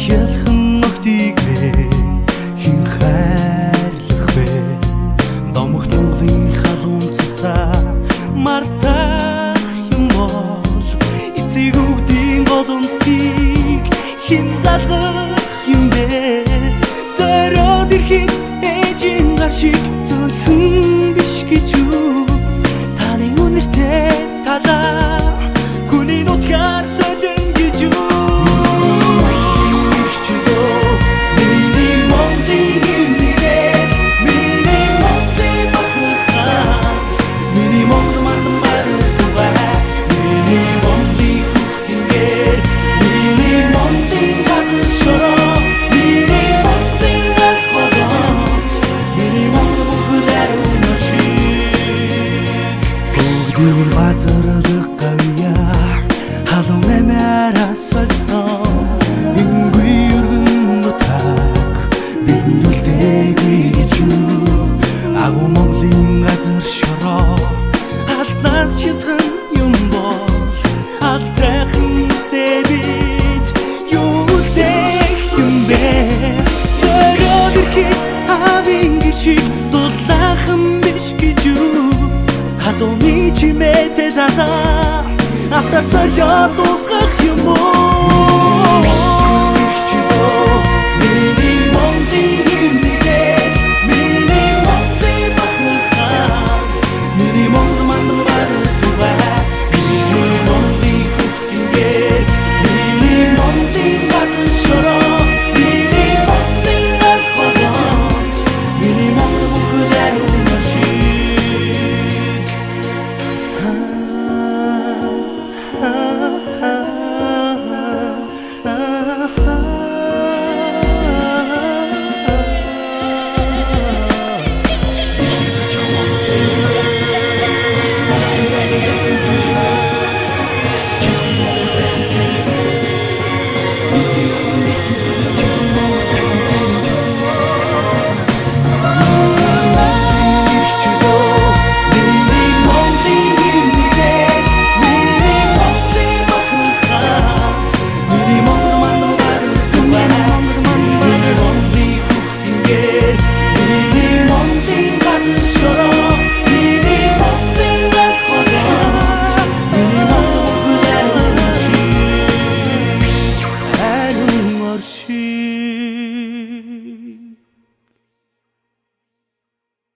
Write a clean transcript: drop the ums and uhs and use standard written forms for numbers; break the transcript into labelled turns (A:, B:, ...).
A: хялхан нөхдийг хин хайрлах бэ домогт Монголын халуун цусаа мартах юм бол эцэг үүдийн голомтыг хин залгах юм бэ зориод ирэхэд ээжийн гар шиг зөвлөхөн биш гэж юу таны үнэртэй талаа хүний нутгаар солин гэж юу Батралах гавья халуун эмээраас болсон энгүй өргөн нутаг биндүүлдэггүй гэж юу агуу Монголын газар шороо алднаас читгэн юм бол алтрахын сэбит юулдэх юм бэ зориод ирэхэд авин гişиг дулаахан биш гэж юу хатууны чимээтэй дадаа автар солиод дуусгах юм уу